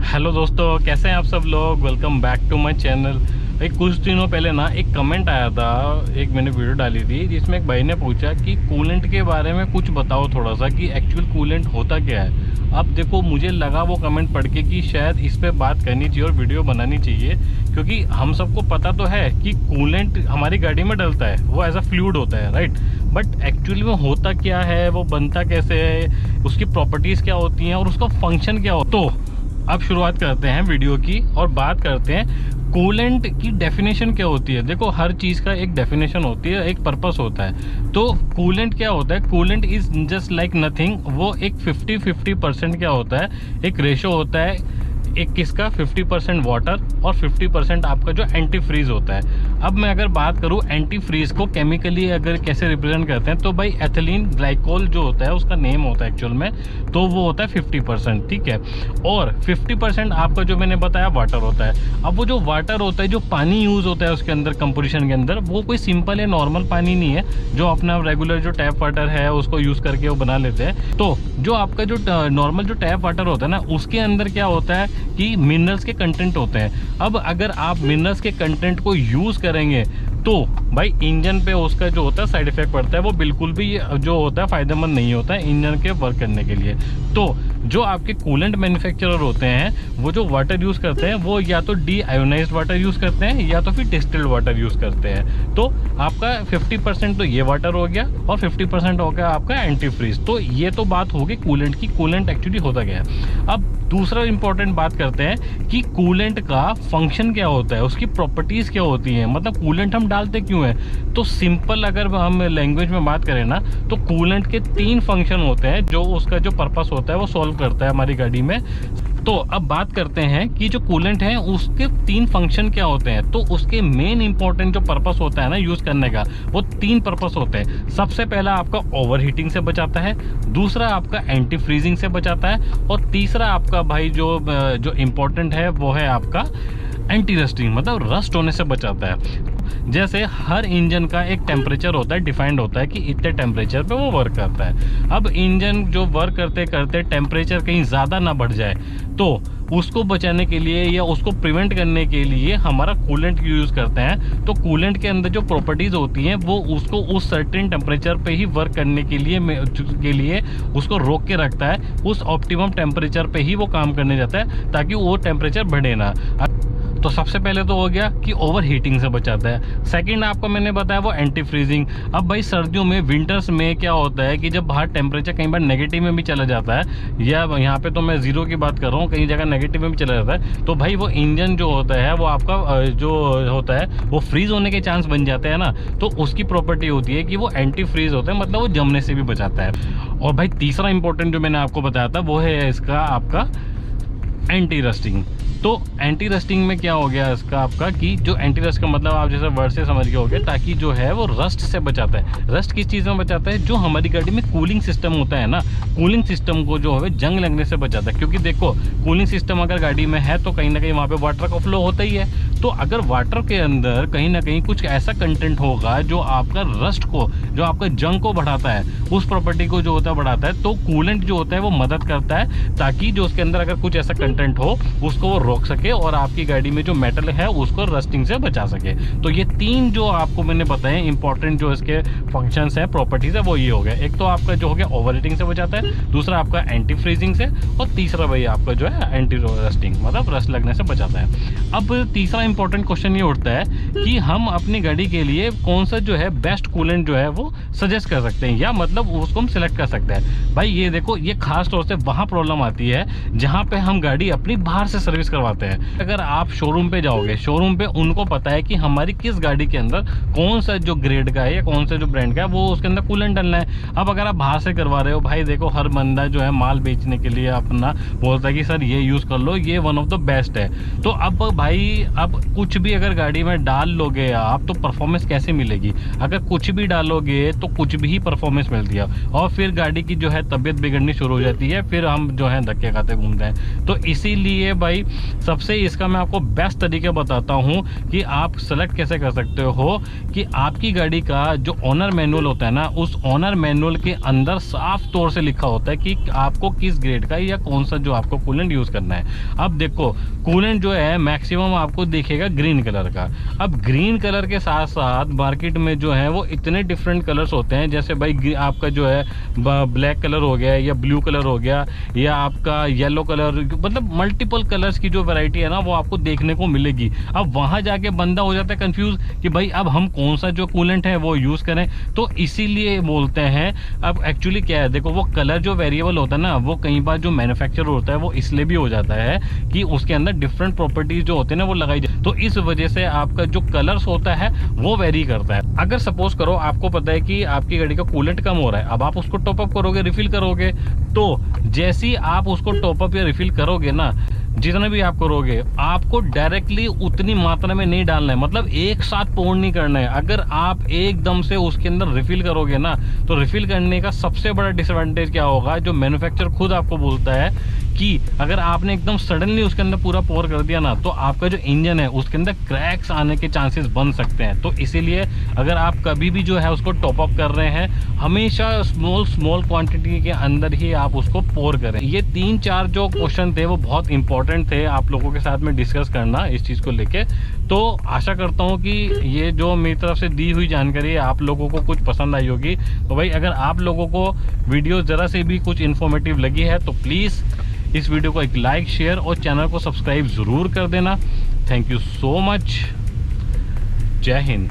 Hello दोस्तों, कैसे हैं आप सब लोग। Welcome back to my channel. एक कुछ दिनों पहले ना एक कमेंट आया था, एक मैंने वीडियो डाली थी जिसमें एक भाई ने पूछा कि कूलेंट के बारे में कुछ बताओ थोड़ा सा कि एक्चुअल कूलेंट होता क्या है। अब देखो, मुझे लगा वो कमेंट पढ़ के कि शायद इस पे बात करनी चाहिए और वीडियो बनानी चाहिए, क्योंकि हम सबको पता तो है कि कूलेंट हमारी गाड़ी में डलता है, वो एज अ फ्लूइड होता है, राइट। बट एक्चुअली में होता क्या है, वो बनता कैसे है, उसकी प्रॉपर्टीज़ क्या होती हैं और उसका फंक्शन क्या होता है। तो अब शुरुआत करते हैं वीडियो की और बात करते हैं कूलेंट की डेफिनेशन क्या होती है। देखो, हर चीज़ का एक डेफिनेशन होती है, एक पर्पस होता है। तो कूलेंट क्या होता है, coolant is just like nothing. वो एक 50-50% क्या होता है, एक रेशो होता है एक किसका 50% वाटर और 50% आपका जो एंटी फ्रीज होता है। अब मैं अगर बात करूं एंटी फ्रीज को केमिकली अगर कैसे रिप्रेजेंट करते हैं, तो भाई एथिलीन ग्लाइकोल जो होता है उसका नेम होता है एक्चुअल में, तो वो होता है 50%, ठीक है। और 50% आपका जो मैंने बताया वाटर होता है। अब वो जो वाटर होता है, जो पानी यूज होता है उसके अंदर कंपोजिशन के अंदर, वो कोई सिंपल या नॉर्मल पानी नहीं है जो अपना रेगुलर जो टैप वाटर है उसको यूज करके वो बना लेते हैं। तो जो आपका जो नॉर्मल जो टैप वाटर होता है ना, उसके अंदर क्या होता है कि मिनरल्स के कंटेंट होते हैं। अब अगर आप मिनरल्स के कंटेंट को यूज करेंगे तो भाई इंजन पे उसका जो होता है साइड इफेक्ट पड़ता है, वो बिल्कुल भी जो होता है फायदेमंद नहीं होता है इंजन के वर्क करने के लिए। तो जो आपके कूलेंट मैन्युफैक्चरर होते हैं, वो जो वाटर यूज़ करते हैं वो या तो डी आयोनाइज्ड वाटर यूज़ करते हैं या तो फिर डिस्टिल्ड वाटर यूज़ करते हैं। तो आपका 50% तो ये वाटर हो गया और 50% हो गया आपका एंटी फ्रीज। तो ये तो बात होगी कूलेंट की, कूलेंट एक्चुअली होता क्या है। अब दूसरा इंपॉर्टेंट बात करते हैं कि कूलेंट का फंक्शन क्या होता है, उसकी प्रॉपर्टीज़ क्या होती हैं, मतलब कूलेंट हम डालते क्यों हैं। तो सिंपल अगर हम लैंग्वेज में बात करें ना, तो कूलेंट के 3 फंक्शन होते हैं जो उसका जो पर्पस होता है वो सॉल्व करता है हमारी गाड़ी में। तो अब बात करते हैं कि जो कूलेंट है उसके 3 फंक्शन क्या होते हैं। तो उसके मेन इंपॉर्टेंट जो पर्पस होता है ना यूज करने का, वो 3 पर्पस होते हैं। सबसे पहला आपका ओवर हीटिंग से बचाता है, दूसरा आपका एंटी फ्रीजिंग से बचाता है, और तीसरा आपका भाई जो इम्पोर्टेंट है वो है आपका एंटी रस्टिंग, मतलब रस्ट होने से बचाता है। जैसे हर इंजन का एक टेम्परेचर होता है, डिफाइंड होता है कि इतने टेम्परेचर पे वो वर्क करता है। अब इंजन जो वर्क करते करते टेम्परेचर कहीं ज़्यादा ना बढ़ जाए, तो उसको बचाने के लिए या उसको प्रिवेंट करने के लिए हमारा कूलेंट यूज़ करते हैं। तो कूलेंट के अंदर जो प्रॉपर्टीज़ होती हैं वो उसको उस सर्टेन टेम्परेचर पे ही वर्क करने के लिए उसको रोक के रखता है, उस ऑप्टिमम टेम्परेचर पे ही वो काम करने जाता है ताकि वो टेम्परेचर बढ़े ना। तो सबसे पहले तो हो गया कि ओवर हीटिंग से बचाता है। सेकंड आपको मैंने बताया वो एंटी फ्रीजिंग। अब भाई सर्दियों में, विंटर्स में क्या होता है कि जब बाहर टेम्परेचर कई बार नेगेटिव में भी चला जाता है, या यहाँ पे तो मैं जीरो की बात कर रहा हूँ, कई जगह नेगेटिव में भी चला जाता है, तो भाई वो इंजन जो होता है वो आपका जो होता है वो फ्रीज होने के चांस बन जाते हैं ना। तो उसकी प्रॉपर्टी होती है कि वो एंटी फ्रीज होता है, मतलब वो जमने से भी बचाता है। और भाई तीसरा इंपॉर्टेंट जो मैंने आपको बताया था वो है इसका आपका एंटी रस्टिंग। तो एंटी रस्टिंग में क्या हो गया इसका आपका कि जो एंटी रस्ट का मतलब आप जैसे वर्ड से समझ गए होगे, ताकि जो है वो रस्ट से बचाता है। रस्ट किस चीज़ में बचाता है, जो हमारी गाड़ी में कूलिंग सिस्टम होता है ना, कूलिंग सिस्टम को जो है जंग लगने से बचाता है। क्योंकि देखो, कूलिंग सिस्टम अगर गाड़ी में है तो कहीं ना कहीं वहाँ पे वाटर का फ्लो होता ही है। तो अगर वाटर के अंदर कहीं ना कहीं कुछ ऐसा कंटेंट होगा जो आपका रस्ट को, जो आपका जंग को बढ़ाता है, उस प्रॉपर्टी को जो होता है बढ़ाता है, तो कूलेंट जो होता है वो मदद करता है ताकि जो उसके अंदर अगर कुछ ऐसा कंटेंट हो उसको वो रोक सके और आपकी गाड़ी में जो मेटल है उसको रस्टिंग से बचा सके। तो ये 3 जो आपको मैंने बताए इंपॉर्टेंट जो इसके फंक्शंस हैं, प्रॉपर्टीज है, वो ये हो गया। एक तो आपका जो हो गया ओवर हीटिंग से बचाता है, दूसरा आपका एंटी फ्रीजिंग से, और तीसरा भाई आपका जो है एंटी रस्टिंग, मतलब रस्ट लगने से बचाता है। अब तीसरा इंपॉर्टेंट क्वेश्चन ये उठता है कि हम अपनी गाड़ी के लिए कौन सा जो है बेस्ट कूलेंट जो है वो सजेस्ट कर सकते हैं, या मतलब उसको हम सिलेक्ट कर सकते हैं। भाई ये देखो, ये खास तौर से वहाँ प्रॉब्लम आती है जहाँ पे हम गाड़ी अपनी बाहर से सर्विस करवाते हैं। अगर आप शोरूम पे जाओगे, शोरूम पे उनको पता है कि हमारी किस गाड़ी के अंदर कौन सा जो ग्रेड का है या कौन सा जो ब्रांड का है वो उसके अंदर कूलेंट डालना है। अब अगर आप बाहर से करवा रहे हो, भाई देखो हर बंदा जो है माल बेचने के लिए अपना बोलता है कि सर ये यूज़ कर लो, ये वन ऑफ द बेस्ट है। तो अब भाई अब कुछ भी अगर गाड़ी में डाल लोगे आप तो परफॉर्मेंस कैसे मिलेगी? अगर कुछ भी डालोगे तो कुछ भी ही परफॉर्मेंस मिलती है और फिर गाड़ी की जो है तबीयत बिगड़नी शुरू हो जाती है, फिर हम जो है धक्के खाते घूमते हैं। तो इसीलिए भाई सबसे इसका मैं आपको बेस्ट तरीके बताता हूँ कि आप सेलेक्ट कैसे कर सकते हो कि आपकी गाड़ी का जो ऑनर मैनुअल होता है ना, उस ऑनर मैनुअल के अंदर साफ तौर से लिखा होता है कि आपको किस ग्रेड का या कौन सा जो आपको कूलेंट यूज़ करना है। अब देखो कूलेंट जो है मैक्सिमम आपको दिखेगा ग्रीन कलर का। अब ग्रीन कलर के साथ साथ मार्केट में जो है वो इतने डिफरेंट कलर्स होते हैं, जैसे भाई आपका जो है ब्लैक कलर हो गया या ब्लू कलर हो गया या आपका येलो कलर, मतलब मल्टीपल कलर्स की जो वैरायटी है ना वो आपको देखने को मिलेगी। अब वहाँ जाके बंदा हो जाता है कंफ्यूज कि भाई अब हम कौन सा जो कूलेंट है वो यूज़ करें। तो इसीलिए बोलते हैं अब एक्चुअली क्या है, देखो वो कलर जो वेरिएबल होता है ना वो कई बार जो मैन्युफैक्चर होता है वो इसलिए भी हो जाता है कि उसके अंदर डिफरेंट प्रॉपर्टीज जो होते हैं ना वो लगाई जाए, तो इस वजह से आपका जो कलर्स होता है वो वेरी करता है। अगर सपोज करो आपको पता है कि आपकी गाड़ी का कूलेंट कम हो रहा है, अब आप उसको टॉपअप करोगे, रिफिल करोगे, तो जैसे ही आप उसको टॉपअप या रिफिल करोगे ना, जितना भी आप करोगे आपको डायरेक्टली उतनी मात्रा में नहीं डालना है, मतलब एक साथ पोर नहीं करना है। अगर आप एकदम से उसके अंदर रिफिल करोगे ना तो रिफिल करने का सबसे बड़ा डिसएडवांटेज क्या होगा, जो मैन्युफैक्चरर खुद आपको बोलता है कि अगर आपने एकदम सडनली उसके अंदर पूरा पोर कर दिया ना तो आपका जो इंजन है उसके अंदर क्रैक्स आने के चांसेस बन सकते हैं। तो इसीलिए अगर आप कभी भी जो है उसको टॉप अप कर रहे हैं, हमेशा स्मॉल क्वांटिटी के अंदर ही आप उसको पोर करें। ये 3-4 जो क्वेश्चन थे वो बहुत इंपॉर्टेंट थे आप लोगों के साथ में डिस्कस करना इस चीज़ को लेके। तो आशा करता हूँ कि ये जो मेरी तरफ से दी हुई जानकारी है आप लोगों को कुछ पसंद आई होगी। तो भाई अगर आप लोगों को वीडियो ज़रा से भी कुछ इन्फॉर्मेटिव लगी है तो प्लीज़ इस वीडियो को एक लाइक, शेयर और चैनल को सब्सक्राइब ज़रूर कर देना। Thank you so much. जय हिंद।